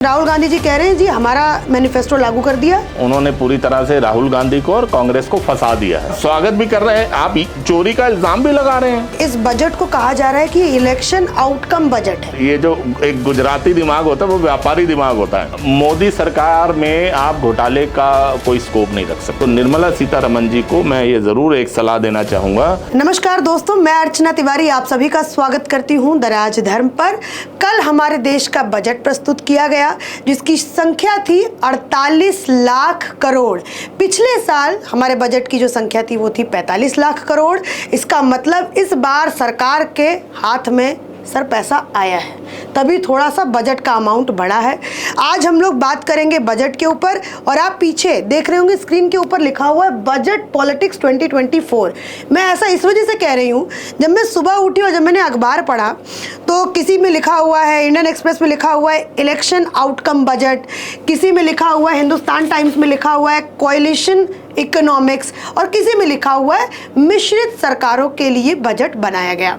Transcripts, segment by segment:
राहुल गांधी जी कह रहे हैं जी हमारा मैनिफेस्टो लागू कर दिया। उन्होंने पूरी तरह से राहुल गांधी को और कांग्रेस को फंसा दिया है। स्वागत भी कर रहे हैं, आप चोरी का इल्जाम भी लगा रहे हैं। इस बजट को कहा जा रहा है कि इलेक्शन आउटकम बजट है। ये जो एक गुजराती दिमाग होता है वो व्यापारी दिमाग होता है। मोदी सरकार में आप घोटाले का कोई स्कोप नहीं रख सकते। तो निर्मला सीतारमण जी को मैं ये जरूर एक सलाह देना चाहूंगा। नमस्कार दोस्तों, मैं अर्चना तिवारी आप सभी का स्वागत करती हूँ द राजधर्म पर। कल हमारे देश का बजट प्रस्तुत किया गया जिसकी संख्या थी 48 लाख करोड़। पिछले साल हमारे बजट की जो संख्या थी वो थी 45 लाख करोड़। इसका मतलब इस बार सरकार के हाथ में सर पैसा आया है, तभी थोड़ा सा बजट का अमाउंट बढ़ा है। आज हम लोग बात करेंगे बजट के ऊपर और आप पीछे देख रहे होंगे स्क्रीन के ऊपर लिखा हुआ है बजट पॉलिटिक्स 2024। मैं ऐसा इस वजह से कह रही हूँ, जब मैं सुबह उठी और जब मैंने अखबार पढ़ा तो किसी में लिखा हुआ है, इंडियन एक्सप्रेस में लिखा हुआ है इलेक्शन आउटकम बजट, किसी में लिखा हुआ है, हिंदुस्तान टाइम्स में लिखा हुआ है कोएलिशन इकोनॉमिक्स, और किसी में लिखा हुआ है मिश्रित सरकारों के लिए बजट बनाया गया।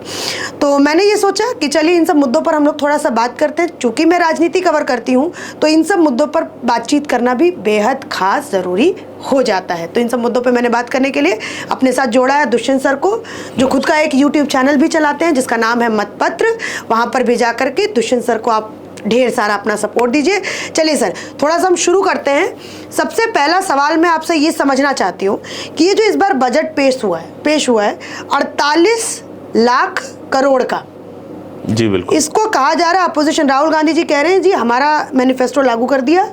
तो मैंने ये सोचा कि चलिए इन सब मुद्दों पर हम लोग थोड़ा सा बात करते हैं। चूंकि मैं राजनीति कवर करती हूँ तो इन सब मुद्दों पर बातचीत करना भी बेहद खास ज़रूरी हो जाता है। तो इन सब मुद्दों पे मैंने बात करने के लिए अपने साथ जोड़ा है दुष्यंत सर को, जो खुद का एक यूट्यूब चैनल भी चलाते हैं जिसका नाम है मतपत्र। वहाँ पर भी जा करके दुष्यंत सर को आप ढेर सारा अपना सपोर्ट दीजिए। चलिए सर, थोड़ा सा हम शुरू करते हैं। सबसे पहला सवाल मैं आपसे ये समझना चाहती हूँ कि ये जो इस बार बजट पेश हुआ है 48 लाख करोड़ का। जी बिल्कुल। इसको कहा जा रहा है, अपोजिशन राहुल गांधी जी कह रहे हैं जी हमारा मैनिफेस्टो लागू कर दिया।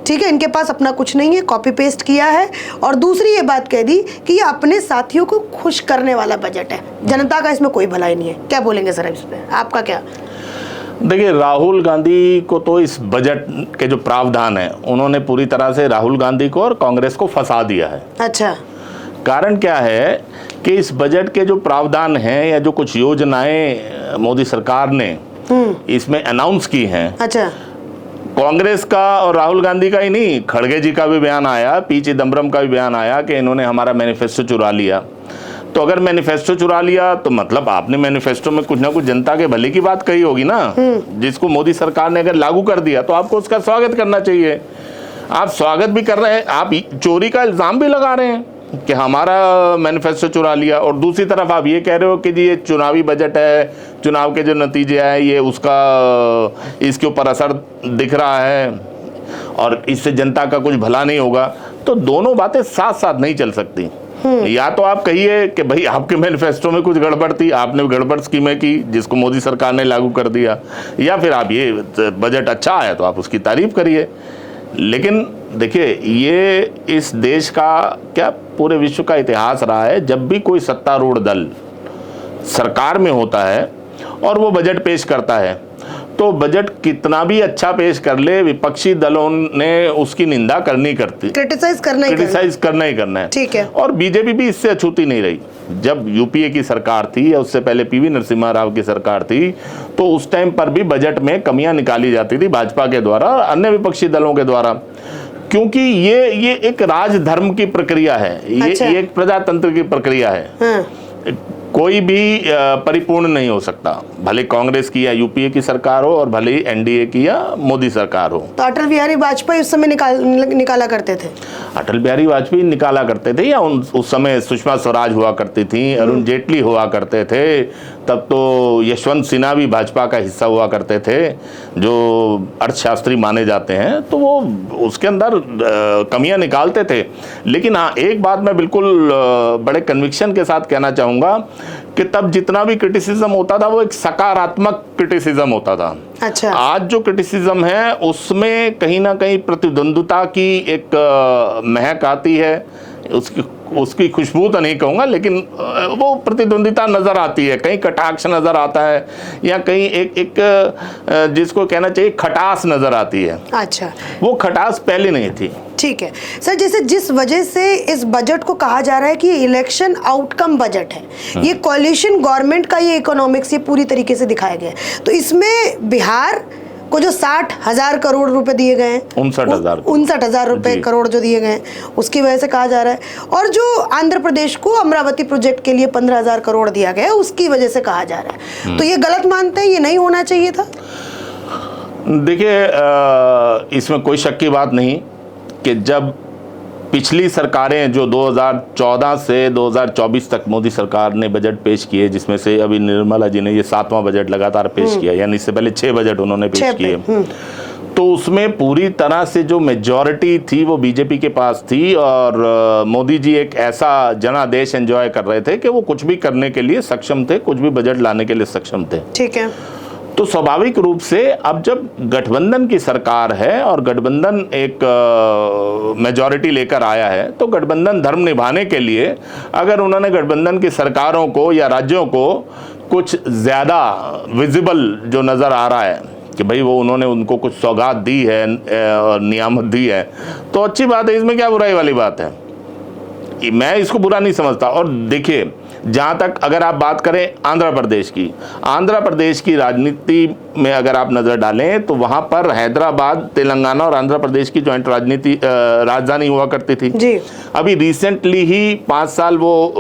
ठीक है, इनके पास अपना कुछ नहीं है, कॉपी पेस्ट किया है। और दूसरी ये बात कह दी कि ये अपने साथियों को खुश करने वाला बजट है, जनता का इसमें कोई भलाई नहीं है। क्या बोलेंगे सर इस पे, आपका क्या? देखिए, राहुल गांधी को तो इस बजट के जो प्रावधान है उन्होंने पूरी तरह से राहुल गांधी को और कांग्रेस को फंसा दिया है। अच्छा, कारण क्या है कि इस बजट के जो प्रावधान हैं या जो कुछ योजनाएं मोदी सरकार ने इसमें अनाउंस की हैं, अच्छा, कांग्रेस का और राहुल गांधी का ही नहीं, खड़गे जी का भी बयान आया, पी चिदम्बरम का भी बयान आया कि इन्होंने हमारा मैनिफेस्टो चुरा लिया। तो अगर मैनिफेस्टो चुरा लिया तो मतलब आपने मैनिफेस्टो में कुछ ना कुछ जनता के भले की बात कही होगी ना, जिसको मोदी सरकार ने अगर लागू कर दिया तो आपको उसका स्वागत करना चाहिए। आप स्वागत भी कर रहे हैं, आप चोरी का इल्जाम भी लगा रहे हैं कि हमारा मैनिफेस्टो चुरा लिया, और दूसरी तरफ आप ये कह रहे हो कि जी ये चुनावी बजट है, चुनाव के जो नतीजे आए ये उसका इसके ऊपर असर दिख रहा है और इससे जनता का कुछ भला नहीं होगा। तो दोनों बातें साथ साथ नहीं चल सकती। या तो आप कहिए कि भाई आपके मैनिफेस्टो में कुछ गड़बड़ थी, आपने गड़बड़ स्कीमें की जिसको मोदी सरकार ने लागू कर दिया, या फिर आप ये बजट अच्छा आया तो आप उसकी तारीफ करिए। लेकिन देखिए, ये इस देश का क्या पूरे विश्व का इतिहास रहा है, जब भी कोई सत्तारूढ़ दल सरकार में होता है और वो बजट पेश करता है तो बजट कितना भी अच्छा पेश कर ले, विपक्षी दलों ने उसकी निंदा करनी करती, क्रिटिसाइज करना ही करना है। ठीक है। और बीजेपी भी इससे अछूती नहीं रही। जब यूपीए की सरकार थी या उससे पहले पीवी नरसिम्हा राव की सरकार थी तो उस टाइम पर भी बजट में कमियां निकाली जाती थी भाजपा के द्वारा और अन्य विपक्षी दलों के द्वारा, क्योंकि ये एक राजधर्म की प्रक्रिया है। अच्छा। ये एक प्रजातंत्र की प्रक्रिया है। हाँ। कोई भी परिपूर्ण नहीं हो सकता, भले कांग्रेस की या यूपीए की सरकार हो और भले ही एनडीए की या मोदी सरकार हो। तो अटल बिहारी वाजपेयी उस समय निकाला करते थे। अटल बिहारी वाजपेयी निकाला करते थे, या उस समय सुषमा स्वराज हुआ करती थी, अरुण जेटली हुआ करते थे, तब तो यशवंत सिन्हा भी भाजपा का हिस्सा हुआ करते थे जो अर्थशास्त्री माने जाते हैं। तो वो उसके अंदर कमियां निकालते थे। लेकिन हाँ, एक बात मैं बिल्कुल बड़े कन्विक्शन के साथ कहना चाहूँगा कि तब जितना भी क्रिटिसिज्म होता था वो एक सकारात्मक क्रिटिसिज्म होता था। अच्छा। आज जो क्रिटिसिज्म है उसमें कहीं ना कहीं प्रतिद्वंद्विता की एक महक आती है। उसकी खुशबू तो नहीं कहूँगा, लेकिन वो प्रतिद्वंदिता नज़र आती है, कहीं कटाक्ष नज़र आता है या कहीं एक जिसको कहना चाहिए खटास नज़र आती है। अच्छा, वो खटास पहले नहीं थी। ठीक है सर, जैसे जिस वजह से इस बजट को कहा जा रहा है कि इलेक्शन आउटकम बजट है, ये कोalition गवर्नमेंट का ये इकोनॉमिक्स ये पूरी तरीके से दिखाया गया है। तो इसमें बिहार को जो 60,000 करोड़ रुपए दिए गए हैं, 59,000 रुपए करोड़ जो दिए गए हैं उसकी वजह से कहा जा रहा है, और जो आंध्र प्रदेश को अमरावती प्रोजेक्ट के लिए 15,000 करोड़ दिया गया है उसकी वजह से कहा जा रहा है। तो ये गलत मानते हैं, ये नहीं होना चाहिए था? देखिए, इसमें कोई शक की बात नहीं कि जब पिछली सरकारें जो 2014 से 2024 तक मोदी सरकार ने बजट पेश किए, जिसमें से अभी निर्मला जी ने ये 7वां बजट लगातार पेश किया, यानी इससे पहले 6 बजट उन्होंने पेश किए, तो उसमें पूरी तरह से जो मेजॉरिटी थी वो बीजेपी के पास थी और मोदी जी एक ऐसा जनादेश एंजॉय कर रहे थे कि वो कुछ भी करने के लिए सक्षम थे, कुछ भी बजट लाने के लिए सक्षम थे। ठीक है। तो स्वाभाविक रूप से अब जब गठबंधन की सरकार है और गठबंधन एक मेजॉरिटी लेकर आया है, तो गठबंधन धर्म निभाने के लिए अगर उन्होंने गठबंधन की सरकारों को या राज्यों को कुछ ज़्यादा विजिबल जो नज़र आ रहा है कि भाई वो उन्होंने उनको कुछ सौगात दी है और नियामत दी है, तो अच्छी बात है, इसमें क्या बुराई वाली बात है, मैं इसको बुरा नहीं समझता। और देखिए, जहाँ तक अगर आप बात करें आंध्र प्रदेश की राजनीति में अगर आप नज़र डालें तो वहाँ पर हैदराबाद, तेलंगाना और आंध्र प्रदेश की जॉइंट राजधानी हुआ करती थी जी। अभी रिसेंटली ही 5 साल वो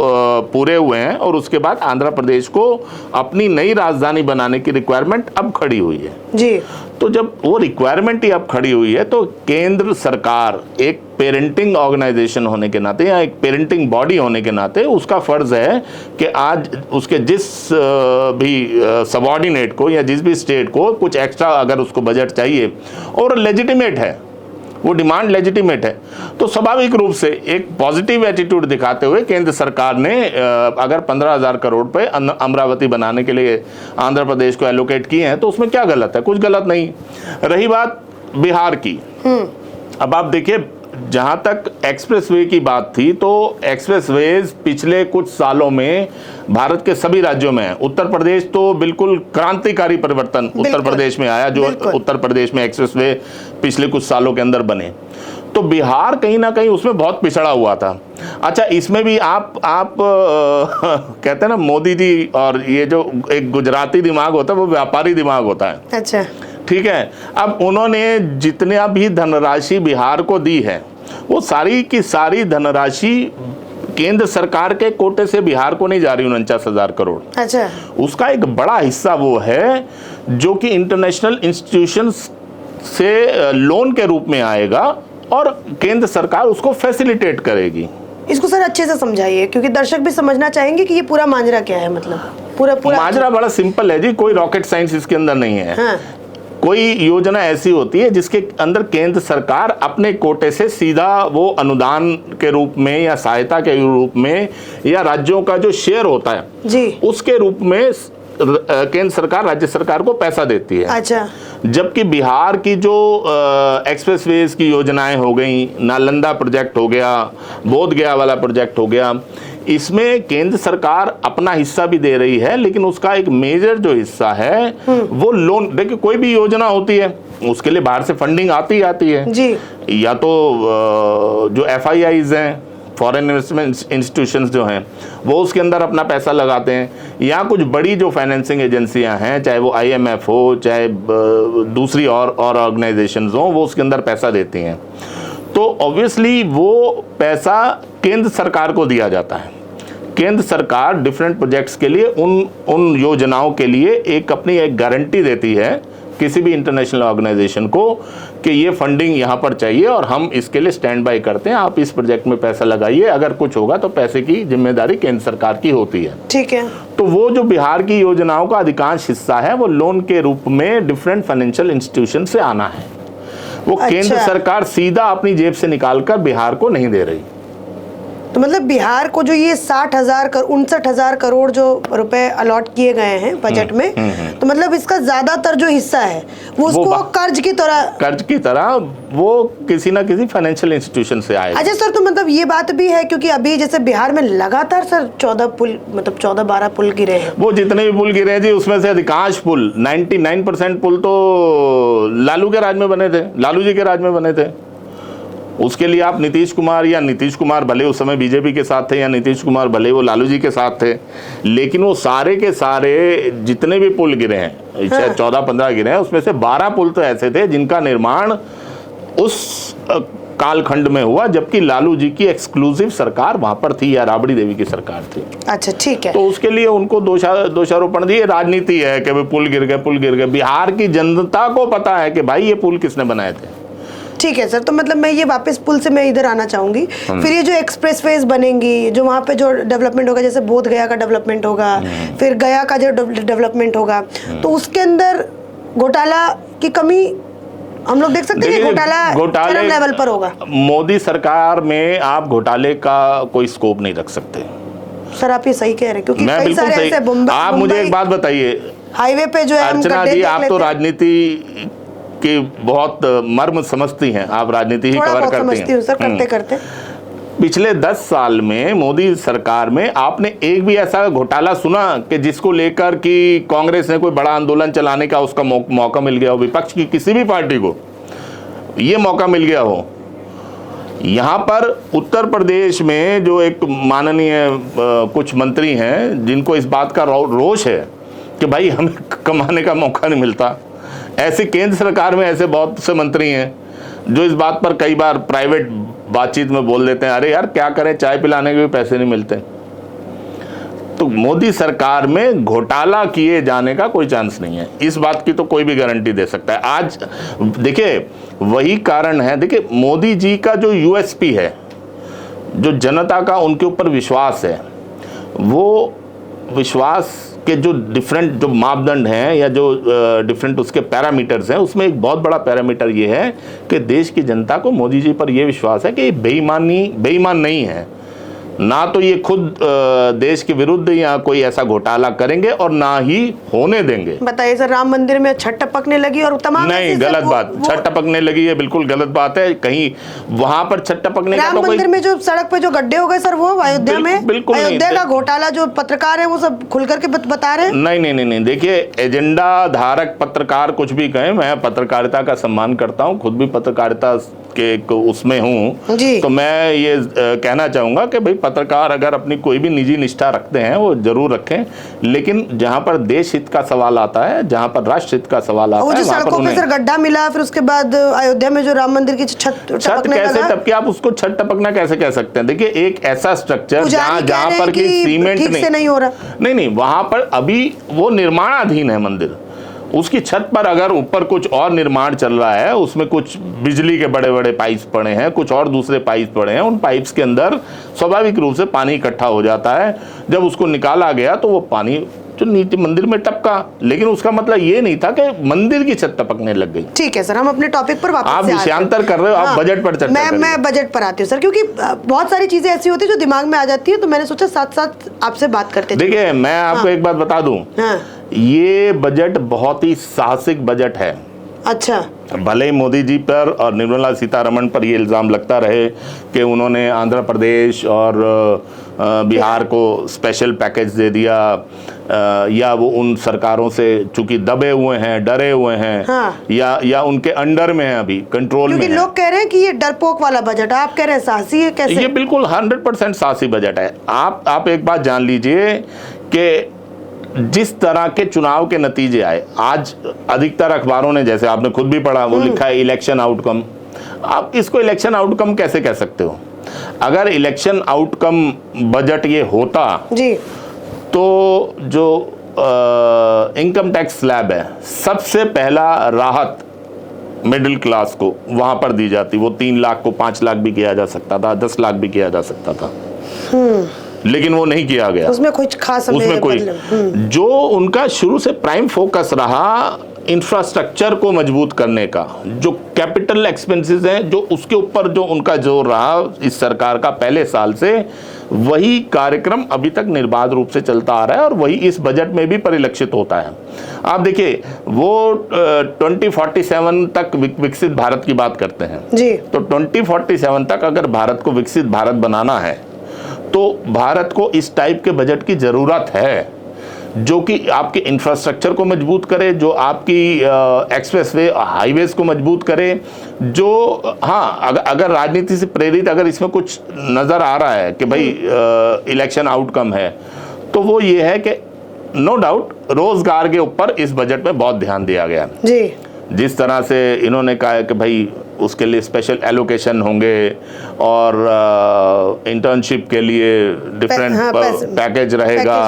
पूरे हुए हैं और उसके बाद आंध्र प्रदेश को अपनी नई राजधानी बनाने की रिक्वायरमेंट अब खड़ी हुई है जी। तो जब वो रिक्वायरमेंट ही अब खड़ी हुई है तो केंद्र सरकार एक पेरेंटिंग ऑर्गेनाइजेशन होने के नाते या एक पेरेंटिंग बॉडी होने के नाते उसका फर्ज है कि आज उसके जिस भी सबऑर्डिनेट को या जिस भी स्टेट को कुछ एक्स्ट्रा अगर उसको बजट चाहिए और लेजिटिमेट है, वो डिमांड लेजिटिमेट है, तो स्वाभाविक रूप से एक पॉजिटिव एटीट्यूड दिखाते हुए केंद्र सरकार ने अगर 15,000 करोड़ रुपए अमरावती बनाने के लिए आंध्र प्रदेश को एलोकेट किए हैं तो उसमें क्या गलत है? कुछ गलत नहीं। रही बात बिहार की, अब आप देखिए, जहां तक एक्सप्रेसवे की बात थी तो एक्सप्रेसवेज पिछले कुछ सालों में भारत के सभी राज्यों में है। उत्तर प्रदेश तो बिल्कुल क्रांतिकारी परिवर्तन उत्तर प्रदेश में आया, जो उत्तर प्रदेश में एक्सप्रेसवे पिछले कुछ सालों के अंदर बने। तो बिहार कहीं ना कहीं उसमें बहुत पिछड़ा हुआ था। अच्छा, इसमें भी आप कहते हैं ना, मोदी जी और ये जो एक गुजराती दिमाग होता है वो व्यापारी दिमाग होता है। अच्छा, ठीक है। अब उन्होंने जितना भी धनराशि बिहार को दी है वो सारी की सारी धनराशि केंद्र सरकार के कोटे से बिहार को नहीं जा रही, 49,000 करोड़। अच्छा, उसका एक बड़ा हिस्सा वो है जो कि इंटरनेशनल इंस्टीट्यूशंस से लोन के रूप में आएगा और केंद्र सरकार उसको फैसिलिटेट करेगी। इसको सर अच्छे से समझाइए, क्योंकि दर्शक भी समझना चाहेंगे कि ये पूरा माजरा क्या है। मतलब पूरा माजरा बड़ा सिंपल है जी, कोई रॉकेट साइंस इसके अंदर नहीं है। हाँ। कोई योजना ऐसी होती है जिसके अंदर केंद्र सरकार अपने कोटे से सीधा वो अनुदान के रूप में या सहायता के रूप में या राज्यों का जो शेयर होता है जी, उसके रूप में केंद्र सरकार राज्य सरकार को पैसा देती है। अच्छा। जबकि बिहार की जो एक्सप्रेसवेज की योजनाएं हो गई, नालंदा प्रोजेक्ट हो गया, बोध गया वाला प्रोजेक्ट हो गया, इसमें केंद्र सरकार अपना हिस्सा भी दे रही है, लेकिन उसका एक मेजर जो हिस्सा है वो लोन। देखिए, कोई भी योजना होती है उसके लिए बाहर से फंडिंग आती है जी। या तो जो FIIs हैं, फॉरेन इन्वेस्टमेंट इंस्टीट्यूशंस जो हैं, वो उसके अंदर अपना पैसा लगाते हैं, या कुछ बड़ी जो फाइनेंसिंग एजेंसियां हैं, चाहे वो IMF हो, चाहे दूसरी और ऑर्गेनाइजेशंस हो, वो उसके अंदर पैसा देती हैं। तो ऑब्वियसली वो पैसा केंद्र सरकार को दिया जाता है। केंद्र सरकार डिफरेंट प्रोजेक्ट्स के लिए उन योजनाओं के लिए अपनी एक गारंटी देती है किसी भी इंटरनेशनल ऑर्गेनाइजेशन को कि ये फंडिंग यहाँ पर चाहिए और हम इसके लिए स्टैंड बाय करते हैं, आप इस प्रोजेक्ट में पैसा लगाइए, अगर कुछ होगा तो पैसे की जिम्मेदारी केंद्र सरकार की होती है। ठीक है। तो वो जो बिहार की योजनाओं का अधिकांश हिस्सा है वो लोन के रूप में डिफरेंट फाइनेंशियल इंस्टीट्यूशन से आना है। वो केंद्र सरकार सीधा अपनी जेब से निकालकर बिहार को नहीं दे रही। तो मतलब बिहार को जो ये 59,000 करोड़ जो रुपए अलॉट किए गए हैं बजट में, तो मतलब इसका ज्यादातर जो हिस्सा है वो उसको कर्ज की तरह वो किसी ना किसी फाइनेंशियल इंस्टीट्यूशन से आएगा। अच्छा सर, तो मतलब ये बात भी है, क्योंकि अभी जैसे बिहार में लगातार सर 14-12 पुल गिरे हैं। वो जितने भी पुल गिरे हैं जी, उसमें से अधिकांश पुल 99% पुल तो लालू के राज में बने थे, लालू जी के राज में बने थे। उसके लिए आप नीतीश कुमार भले उस समय बीजेपी के साथ थे, या नीतीश कुमार भले वो लालू जी के साथ थे, लेकिन वो सारे के सारे जितने भी पुल गिरे हैं, शायद 14-15 गिरे हैं, उसमें से 12 पुल तो ऐसे थे जिनका निर्माण उस कालखंड में हुआ, जबकि लालू जी की एक्सक्लूसिव सरकार वहां पर थी, या राबड़ी देवी की सरकार थी। अच्छा, ठीक है। तो उसके लिए उनको दोषारोपण दिए। राजनीति है कि भाई पुल गिर गए। बिहार की जनता को पता है कि भाई ये पुल किसने बनाए थे। ठीक है सर, तो मतलब मैं ये वापस पुल से मैं इधर आना चाहूंगी। फिर ये जो एक्सप्रेसवेज बनेंगी, जो वहाँ पे जो डेवलपमेंट होगा, जैसे बोध गया का डेवलपमेंट होगा, फिर गया का जो डेवलपमेंट होगा, तो उसके अंदर घोटाला की कमी हम लोग देख सकते हैं कि घोटाला चरम लेवल पर होगा। मोदी सरकार में आप घोटाले का कोई स्कोप नहीं रख सकते। सर आप ये सही कह रहे हैं, क्योंकि मैं कई बिल्कुल सारे ऐसे सही। आप मुझे एक बात बताइए, हाईवे पे जो है अर्चना जी, आप तो राजनीति की बहुत मर्म समझती हैं, आप राजनीति ही कवर करती हैं सर, करते पिछले 10 साल में मोदी सरकार में आपने एक भी ऐसा घोटाला सुना कि जिसको लेकर कि कांग्रेस ने कोई बड़ा आंदोलन चलाने का उसका मौका मिल गया हो, विपक्ष की किसी भी पार्टी को ये मौका मिल गया हो? यहाँ पर उत्तर प्रदेश में जो एक माननीय कुछ मंत्री हैं जिनको इस बात का रोष है कि भाई हमें कमाने का मौका नहीं मिलता, ऐसे केंद्र सरकार में ऐसे बहुत से मंत्री हैं जो इस बात पर कई बार प्राइवेट बातचीत में बोल देते हैं, अरे यार क्या करें, चाय पिलाने के भी पैसे नहीं मिलते। तो मोदी सरकार में घोटाला किए जाने का कोई चांस नहीं है, इस बात की तो कोई भी गारंटी दे सकता है। आज देखिए वही कारण है, देखिए मोदी जी का जो यूएसपी है, जो जनता का उनके ऊपर विश्वास है, वो विश्वास के जो डिफरेंट जो मापदंड हैं या जो डिफरेंट उसके पैरामीटर्स हैं, उसमें एक बहुत बड़ा पैरामीटर ये है कि देश की जनता को मोदी जी पर यह विश्वास है कि ये बेईमान नहीं है, ना तो ये खुद देश के विरुद्ध या कोई ऐसा घोटाला करेंगे और ना ही होने देंगे। बताइए सर, राम मंदिर में छत टपकने लगी और तमाम नहीं, गलत बात, छत टपकने लगी है बिल्कुल गलत बात है। कहीं वहां पर छत टपकने का राम मंदिर में जो सड़क पे जो गड्ढे हो गए सर, वो अयोध्या में बिल्कुल अयोध्या का घोटाला जो पत्रकार है वो सब खुल करके बता रहे हैं। नहीं, देखिए एजेंडा धारक पत्रकार कुछ भी कहें, मैं पत्रकारिता का सम्मान करता हूं, खुद भी पत्रकारिता के उसमें हूं, तो मैं ये कहना चाहूंगा कि भाई पत्रकार अगर अपनी कोई भी निजी निष्ठा रखते हैं वो जरूर रखें, लेकिन जहां पर देश हित का सवाल आता है, जहां पर राष्ट्र हित का सवाल आता है, वहां पर उन्हें सर गड्ढा मिला, फिर उसके बाद अयोध्या में जो राम मंदिर की छत कैसे टपके, आप उसको छत टपकना कैसे कह सकते हैं? देखिए एक ऐसा स्ट्रक्चर जहां पर कि सीमेंट नहीं हो रहा, नहीं, वहां पर अभी वो निर्माणाधीन है मंदिर, उसकी छत पर अगर ऊपर कुछ और निर्माण चल रहा है, उसमें कुछ बिजली के बड़े बड़े पाइप्स पड़े हैं, कुछ और दूसरे पाइप पड़े हैं, उन पाइप्स के अंदर स्वाभाविक रूप से पानी इकट्ठा हो जाता है। जब उसको निकाला गया तो वो पानी जो नीचे मंदिर में टपका, लेकिन उसका मतलब ये नहीं था कि मंदिर की छत टपकने लग गई। ठीक है सर, हम अपने टॉपिक पर वापस आप विषयांतर कर रहे हो, आप बजट पर चर्चा कर रहे हो। मैं बजट पर आती हूँ सर, क्योंकि बहुत सारी चीजें ऐसी होती है जो दिमाग में आ जाती है, तो मैंने सोचा साथ साथ आपसे बात करते। देखिए मैं आपको एक बात बता दूं, ये बजट बहुत ही साहसिक बजट है। अच्छा, भले ही मोदी जी पर और निर्मला सीतारमण पर ये इल्ज़ाम लगता रहे कि उन्होंने आंध्र प्रदेश और बिहार को स्पेशल पैकेज दे दिया, या वो उन सरकारों से चूंकि दबे हुए हैं, डरे हुए हैं, या उनके अंडर में है, अभी कंट्रोल में है। लोग कह रहे हैं कि ये डरपोक वाला बजट है, आप कह रहे हैं साहसी है, कैसे? ये बिल्कुल 100% साहसी बजट है। आप एक बात जान लीजिए कि जिस तरह के चुनाव के नतीजे आए, आज अधिकतर अखबारों ने, जैसे आपने खुद भी पढ़ा, वो लिखा है इलेक्शन आउटकम। आप इसको इलेक्शन आउटकम कैसे कह सकते हो? अगर इलेक्शन आउटकम बजट ये होता जी, तो जो इनकम टैक्स स्लैब है, सबसे पहला राहत मिडिल क्लास को वहां पर दी जाती। वो 3 लाख को 5 लाख भी किया जा सकता था, 10 लाख भी किया जा सकता था, लेकिन वो नहीं किया गया। उसमें कुछ खास उसमें कोई जो उनका शुरू से प्राइम फोकस रहा इंफ्रास्ट्रक्चर को मजबूत करने का, जो कैपिटल एक्सपेंसेस हैं, जो उसके ऊपर जो उनका जोर रहा इस सरकार का पहले साल से, वही कार्यक्रम अभी तक निर्बाध रूप से चलता आ रहा है और वही इस बजट में भी परिलक्षित होता है। आप देखिए वो 2047 तक विकसित भारत की बात करते हैं जी, तो 2047 तक अगर भारत को विकसित भारत बनाना है तो भारत को इस टाइप के बजट की जरूरत है, जो कि आपके इंफ्रास्ट्रक्चर को मजबूत करे, जो आपकी एक्सप्रेसवे हाईवेज को मजबूत करे, जो अगर राजनीति से प्रेरित अगर इसमें कुछ नज़र आ रहा है कि भाई इलेक्शन आउटकम है, तो वो ये है कि नो डाउट रोजगार के ऊपर इस बजट में बहुत ध्यान दिया गया है जी। जिस तरह से इन्होंने कहा है कि भाई उसके लिए स्पेशल एलोकेशन होंगे और इंटर्नशिप के लिए डिफरेंट पैकेज रहेगा,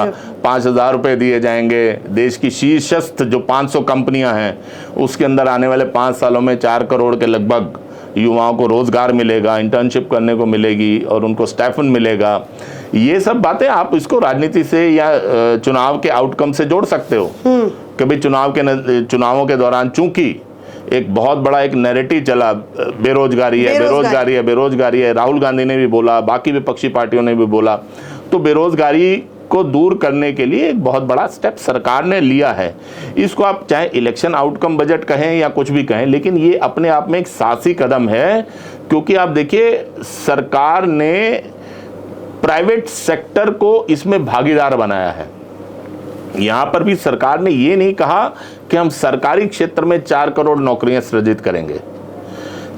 5,000 रुपये दिए जाएंगे। देश की शीर्षस्थ जो 500 कंपनियां हैं उसके अंदर आने वाले 5 सालों में 4 करोड़ के लगभग युवाओं को रोजगार मिलेगा, इंटर्नशिप करने को मिलेगी और उनको स्टाइपेंड मिलेगा। ये सब बातें आप इसको राजनीति से या चुनाव के आउटकम से जोड़ सकते हो कि भाई चुनावों के दौरान चूंकि एक बहुत बड़ा एक नैरेटिव चला, बेरोजगारी है, राहुल गांधी ने भी बोला, बाकी विपक्षी पार्टियों ने भी बोला, तो बेरोजगारी को दूर करने के लिए एक बहुत बड़ा स्टेप सरकार ने लिया है। इसको आप चाहे इलेक्शन आउटकम बजट कहें या कुछ भी कहें, लेकिन ये अपने आप में एक साहसी कदम है, क्योंकि आप देखिए सरकार ने प्राइवेट सेक्टर को इसमें भागीदार बनाया है। यहां पर भी सरकार ने ये नहीं कहा कि हम सरकारी क्षेत्र में 4 करोड़ नौकरियां सृजित करेंगे।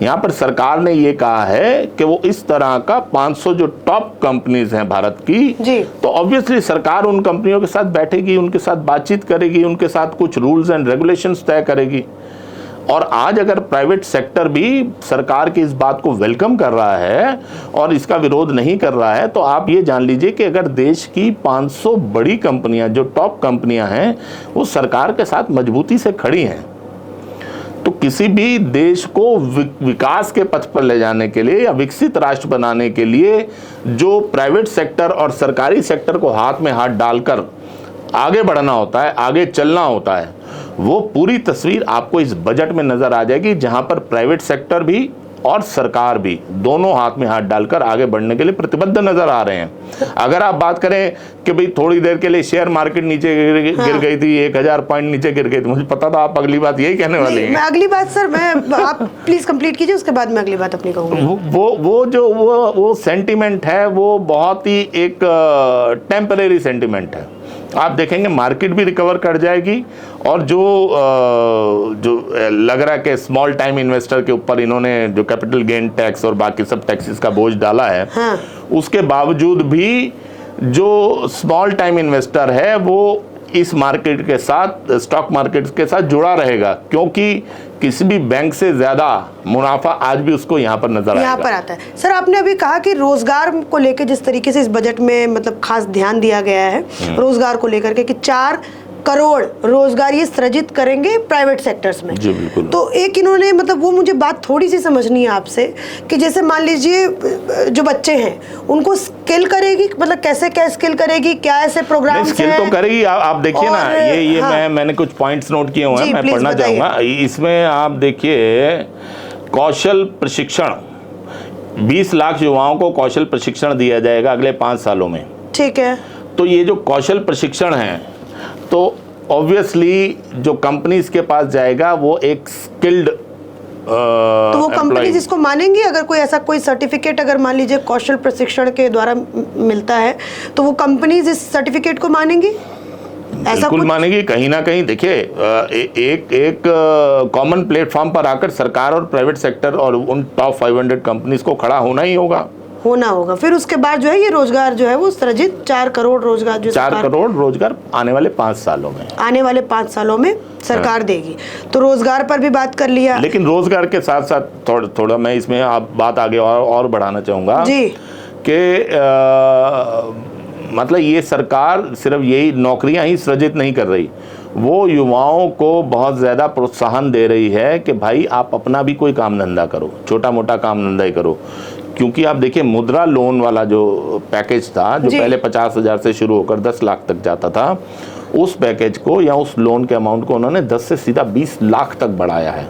यहां पर सरकार ने ये कहा है कि वो इस तरह का 500 जो टॉप कंपनीज हैं भारत की जी, तो ऑब्वियसली सरकार उन कंपनियों के साथ बैठेगी, उनके साथ बातचीत करेगी, उनके साथ कुछ रूल्स एंड रेगुलेशंस तय करेगी। और आज अगर प्राइवेट सेक्टर भी सरकार की इस बात को वेलकम कर रहा है और इसका विरोध नहीं कर रहा है, तो आप ये जान लीजिए कि अगर देश की 500 बड़ी कंपनियां जो टॉप कंपनियां हैं वो सरकार के साथ मजबूती से खड़ी हैं, तो किसी भी देश को विकास के पथ पर ले जाने के लिए या विकसित राष्ट्र बनाने के लिए जो प्राइवेट सेक्टर और सरकारी सेक्टर को हाथ में हाथ डालकर आगे बढ़ना होता है, आगे चलना होता है, वो पूरी तस्वीर आपको इस बजट में नजर आ जाएगी, जहां पर प्राइवेट सेक्टर भी और सरकार भी दोनों हाथ में हाथ डालकर आगे बढ़ने के लिए प्रतिबद्ध नजर आ रहे हैं। अगर आप बात करें कि भाई थोड़ी देर के लिए शेयर मार्केट नीचे गिर गई थी, 1000 पॉइंट नीचे गिर गई थी, मुझे पता था आप अगली बात यही कहने वाले हैं। मैं अगली बात सर, मैं आप प्लीज कंप्लीट कीजिए, उसके बाद मैं अगली बात अपनी कहूँगा। वो सेंटिमेंट है, वो बहुत ही एक टेम्परेरी सेंटिमेंट है। आप देखेंगे मार्केट भी रिकवर कर जाएगी और जो लग रहा है कि स्मॉल टाइम इन्वेस्टर के ऊपर इन्होंने जो कैपिटल गेन टैक्स और बाकी सब टैक्सेस का बोझ डाला है, हाँ, उसके बावजूद भी जो स्मॉल टाइम इन्वेस्टर है वो इस मार्केट के साथ, स्टॉक मार्केट के साथ जुड़ा रहेगा, क्योंकि किसी भी बैंक से ज्यादा मुनाफा आज भी उसको यहाँ पर नजर यहाँ पर आता है। सर आपने अभी कहा कि रोजगार को लेकर जिस तरीके से इस बजट में मतलब खास ध्यान दिया गया है रोजगार को लेकर के कि 4 करोड़ रोजगार ये सृजित करेंगे प्राइवेट सेक्टर्स में। जी बिल्कुल। तो एक इन्होंने मतलब वो मुझे बात थोड़ी सी समझनी है आपसे कि जैसे मान लीजिए जो बच्चे हैं उनको स्किल करेगी, मतलब कैसे क्या स्किल करेगी, क्या ऐसे प्रोग्राम स्किल तो करेगी। आप देखिए ना, ये हाँ, मैंने कुछ पॉइंट्स नोट किए हुए हैं, मैं पढ़ना चाहूंगा। इसमें आप देखिए कौशल प्रशिक्षण, 20 लाख युवाओं को कौशल प्रशिक्षण दिया जाएगा अगले 5 सालों में। ठीक है। तो ये जो कौशल प्रशिक्षण है तो ऑब्वियसली जो कंपनीज के पास जाएगा वो एक स्किल्ड, तो वो कंपनीज इसको मानेंगी अगर कोई ऐसा कोई सर्टिफिकेट अगर मान लीजिए कौशल प्रशिक्षण के द्वारा मिलता है तो वो कंपनीज इस सर्टिफिकेट को मानेंगी? बिल्कुल मानेगी। कहीं ना कहीं देखिए एक कॉमन प्लेटफॉर्म पर आकर सरकार और प्राइवेट सेक्टर और उन टॉप 500 कंपनीज को खड़ा होना ही होगा। फिर उसके बाद जो है ये रोजगार जो है वो सृजित 4 करोड़ रोजगार, जो 4 करोड़ रोजगार आने वाले 5 सालों में सरकार देगी। तो रोजगार पर भी बात कर लिया, लेकिन रोजगार के साथ साथ थोड़ा मैं इसमें आप बात आगे और बढ़ाना चाहूंगा जी कि मतलब ये सरकार सिर्फ यही नौकरियां ही सृजित नहीं कर रही, वो युवाओं को बहुत ज़्यादा प्रोत्साहन दे रही है कि भाई आप अपना भी कोई काम धंधा करो, छोटा मोटा काम धंधा ही करो। क्योंकि आप देखिए मुद्रा लोन वाला जो पैकेज था, जो पहले 50,000 से शुरू होकर 10 लाख तक जाता था, उस पैकेज को या उस लोन के अमाउंट को उन्होंने 10 से सीधा 20 लाख तक बढ़ाया है।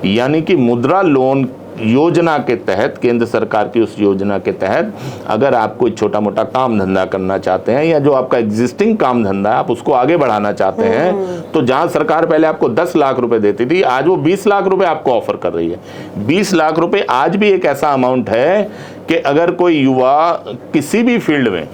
यानी कि मुद्रा लोन योजना के तहत, केंद्र सरकार की उस योजना के तहत अगर आप कोई छोटा मोटा काम धंधा करना चाहते हैं या जो आपका एग्जिस्टिंग काम धंधा है आप उसको आगे बढ़ाना चाहते हैं, तो जहां सरकार पहले आपको 10 लाख रुपए देती थी, आज वो 20 लाख रुपए आपको ऑफर कर रही है। 20 लाख रुपए आज भी एक ऐसा अमाउंट है कि अगर कोई युवा किसी भी फील्ड में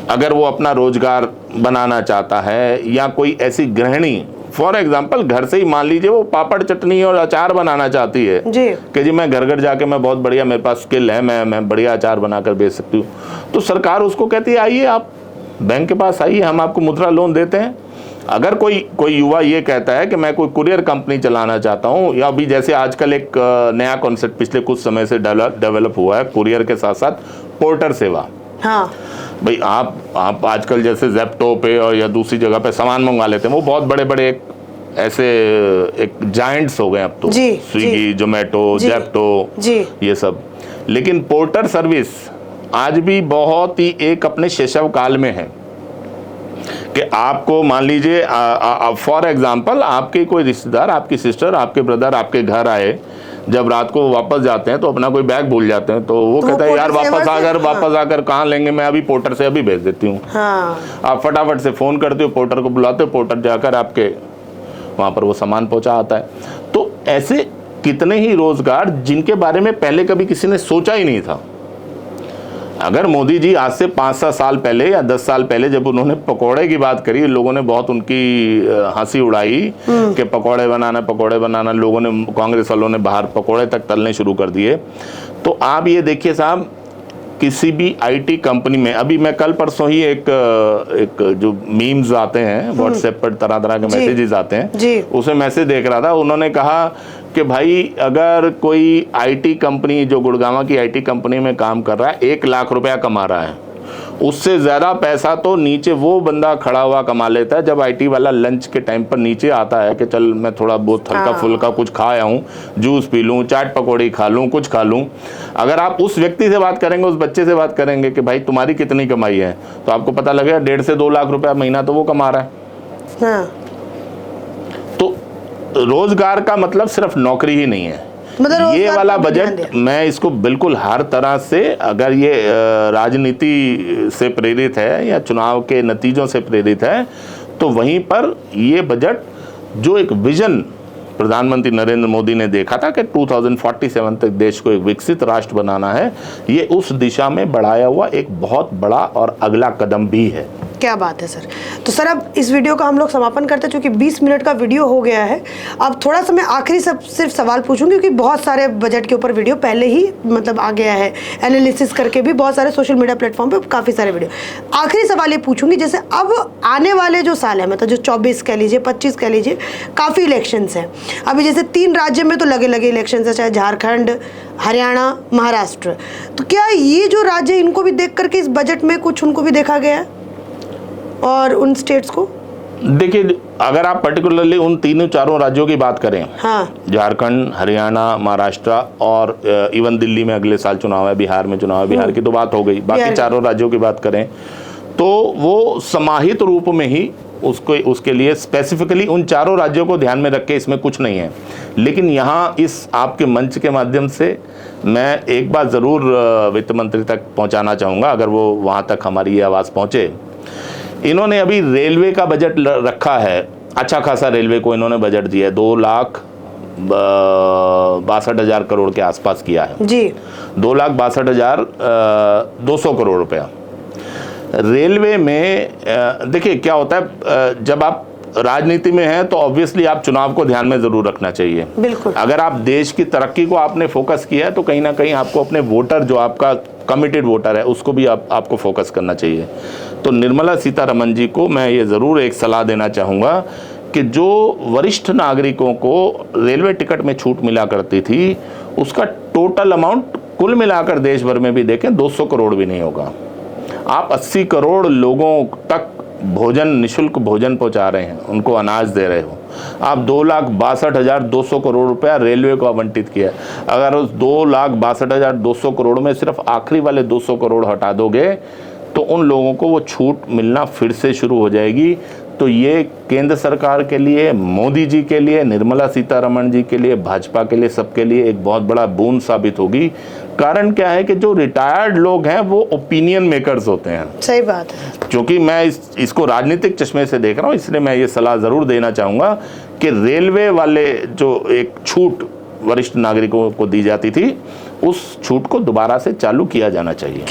अगर वो अपना रोजगार बनाना चाहता है या कोई ऐसी गृहिणी फॉर एग्जाम्पल घर से ही मान लीजिए वो पापड़ चटनी और अचार बनाना चाहती है कि जी मैं घर घर जाके मैं बहुत बढ़िया, मेरे पास स्किल है, मैं बढ़िया अचार बनाकर बेच सकती हूँ, तो सरकार उसको कहती है आइए आप बैंक के पास आइए, हम आपको मुद्रा लोन देते हैं, अगर कोई युवा ये कहता है कि मैं कोई कुरियर कंपनी चलाना चाहता हूँ, या अभी जैसे आजकल एक नया कॉन्सेप्ट पिछले कुछ समय से डेवलप हुआ है, कुरियर के साथ साथ पोर्टर सेवा। हाँ भाई आप आजकल जैसे जेप्टो पे और या दूसरी जगह पे सामान मंगवा लेते हैं, वो बहुत बड़े बड़े ऐसे एक जायंट्स हो गए अब तो, स्विगी, जोमेटो, जेप्टो, ये सब। लेकिन पोर्टर सर्विस आज भी बहुत ही एक अपने शैशव काल में है कि आपको मान लीजिए फॉर एग्जांपल आपके कोई रिश्तेदार, आपकी सिस्टर, आपके ब्रदर आपके घर आए, जब रात को वापस जाते हैं तो अपना कोई बैग भूल जाते हैं, तो वो कहता है यार वापस आकर कहाँ लेंगे, मैं अभी पोर्टर से अभी भेज देती हूँ। आप फटाफट से फोन करते हो, पोर्टर को बुलाते हो, पोर्टर जाकर आपके वहां पर वो सामान पहुंचा आता है। तो ऐसे कितने ही रोजगार जिनके बारे में पहले कभी किसी ने सोचा ही नहीं था। अगर मोदी जी आज से 5-7 साल पहले या 10 साल पहले जब उन्होंने पकोड़े की बात करी, लोगों ने बहुत उनकी हंसी उड़ाई कि पकोड़े बनाना, लोगों ने, कांग्रेस वालों ने बाहर पकोड़े तक तलने शुरू कर दिए। तो आप ये देखिए साहब, किसी भी आईटी कंपनी में, अभी मैं कल परसों ही एक जो मीम्स आते हैं व्हाट्सएप पर, तरह तरह के मैसेजेस आते हैं, उसमें मैसेज देख रहा था, उन्होंने कहा कि भाई अगर कोई आईटी कंपनी, जो गुड़गांव की आईटी कंपनी में काम कर रहा है, 1 लाख रुपया कमा रहा है, उससे ज़्यादा पैसा तो नीचे वो बंदा खड़ा हुआ कमा लेता है जब आईटी वाला लंच के टाइम पर नीचे आता है कि चल मैं थोड़ा बहुत हल्का फुल्का कुछ खा आया हूँ, जूस पी लूँ, चाट पकौड़ी खा लूँ, कुछ खा लूँ। अगर आप उस व्यक्ति से बात करेंगे, उस बच्चे से बात करेंगे कि भाई तुम्हारी कितनी कमाई है, तो आपको पता लगेगा 1.5 से 2 लाख रुपया महीना तो वो कमा रहा है। तो रोजगार का मतलब सिर्फ नौकरी ही नहीं है। ये वाला बजट मैं इसको बिल्कुल हर तरह से, अगर ये राजनीति से प्रेरित है या चुनाव के नतीजों से प्रेरित है, तो वहीं पर ये बजट जो एक विजन प्रधानमंत्री नरेंद्र मोदी ने देखा था कि 2047 तक देश को एक विकसित राष्ट्र बनाना है, ये उस दिशा में बढ़ाया हुआ एक बहुत बड़ा और अगला कदम भी है। क्या बात है सर। तो सर अब इस वीडियो का हम लोग समापन करते हैं, क्योंकि 20 मिनट का वीडियो हो गया है। अब थोड़ा सा मैं आखिरी सिर्फ सवाल पूछूंगी, क्योंकि बहुत सारे बजट के ऊपर वीडियो पहले ही मतलब आ गया है, एनालिसिस करके भी बहुत सारे सोशल मीडिया प्लेटफॉर्म पे काफ़ी सारे वीडियो। आखिरी सवाल ये पूछूंगी, जैसे अब आने वाले जो साल है, मतलब जो 24 कह लीजिए, 25 कह लीजिए, काफ़ी इलेक्शंस हैं अभी। जैसे 3 राज्य में तो लगे इलेक्शंस है, चाहे झारखंड, हरियाणा, महाराष्ट्र। तो क्या ये जो राज्य, इनको भी देख करके इस बजट में कुछ उनको भी देखा गया है और उन स्टेट्स को? देखिए, अगर आप पर्टिकुलरली उन 3-4 राज्यों की बात करें, झारखंड, हरियाणा, महाराष्ट्र और इवन दिल्ली में अगले साल चुनाव है, बिहार में चुनाव है, बिहार की तो बात हो गई, बाकी 4 राज्यों की बात करें तो वो समाहित रूप में ही उसके लिए स्पेसिफिकली उन 4 राज्यों को ध्यान में रख के इसमें कुछ नहीं है। लेकिन यहाँ इस आपके मंच के माध्यम से मैं एक बात ज़रूर वित्त मंत्री तक पहुँचाना चाहूँगा, अगर वो वहाँ तक हमारी ये आवाज़ पहुँचे। इन्होंने अभी रेलवे का बजट रखा है, अच्छा खासा रेलवे को इन्होंने बजट दिया है, 2,62,000 करोड़ के आसपास किया है जी, 2,62,200 करोड़ रुपया रेलवे में। देखिए क्या होता है, जब आप राजनीति में हैं तो ऑब्वियसली आप चुनाव को ध्यान में जरूर रखना चाहिए। बिल्कुल। अगर आप देश की तरक्की को आपने फोकस किया है तो कहीं ना कहीं आपको अपने वोटर, जो आपका कमिटेड वोटर है, उसको भी आपको फोकस करना चाहिए। तो निर्मला सीतारमण जी को मैं ये ज़रूर एक सलाह देना चाहूँगा कि जो वरिष्ठ नागरिकों को रेलवे टिकट में छूट मिला करती थी, उसका टोटल अमाउंट कुल मिलाकर देश भर में भी देखें 200 करोड़ भी नहीं होगा। आप 80 करोड़ लोगों तक भोजन, निःशुल्क भोजन पहुंचा रहे हैं, उनको अनाज दे रहे हो। आप 2,62,200 करोड़ रुपया रेलवे को आवंटित किया। अगर उस 2,62,200 करोड़ में सिर्फ आखिरी वाले 200 करोड़ हटा दोगे तो उन लोगों को वो छूट मिलना फिर से शुरू हो जाएगी। तो ये केंद्र सरकार के लिए, मोदी जी के लिए, निर्मला सीतारमण जी के लिए, भाजपा के लिए, सबके लिए एक बहुत बड़ा बूंद साबित होगी। कारण क्या है कि जो रिटायर्ड लोग हैं वो ओपिनियन मेकर्स होते हैं। सही बात है। क्योंकि मैं इसको राजनीतिक चश्मे से देख रहा हूँ, इसलिए मैं ये सलाह ज़रूर देना चाहूँगा कि रेलवे वाले जो एक छूट वरिष्ठ नागरिकों को दी जाती थी, उस छूट को दोबारा से चालू किया जाना चाहिए।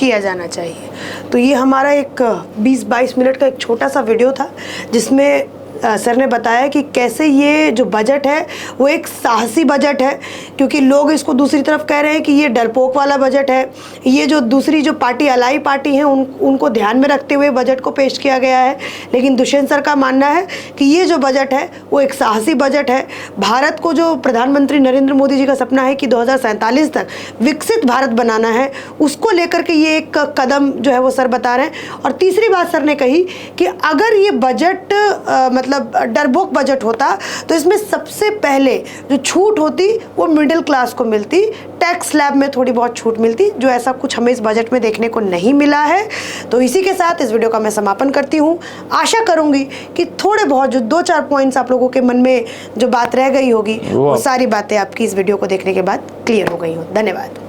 तो ये हमारा एक 20-22 मिनट का एक छोटा सा वीडियो था, जिसमें सर ने बताया कि कैसे ये जो बजट है वो एक साहसी बजट है, क्योंकि लोग इसको दूसरी तरफ कह रहे हैं कि ये डरपोक वाला बजट है, ये जो दूसरी जो पार्टी अलाई पार्टी है उनको ध्यान में रखते हुए बजट को पेश किया गया है। लेकिन दुष्यंत सर का मानना है कि ये जो बजट है वो एक साहसी बजट है। भारत को जो प्रधानमंत्री नरेंद्र मोदी जी का सपना है कि 2047 तक विकसित भारत बनाना है, उसको लेकर के ये एक कदम जो है वो सर बता रहे हैं। और तीसरी बात सर ने कही कि अगर ये बजट मतलब डरपोक बजट होता तो इसमें सबसे पहले जो छूट होती वो मिडिल क्लास को मिलती, टैक्स स्लैब में थोड़ी बहुत छूट मिलती, जो ऐसा कुछ हमें इस बजट में देखने को नहीं मिला है। तो इसी के साथ इस वीडियो का मैं समापन करती हूँ। आशा करूंगी कि थोड़े बहुत जो 2-4 पॉइंट्स आप लोगों के मन में जो बात रह गई होगी वो सारी बातें आपकी इस वीडियो को देखने के बाद क्लियर हो गई हो। धन्यवाद।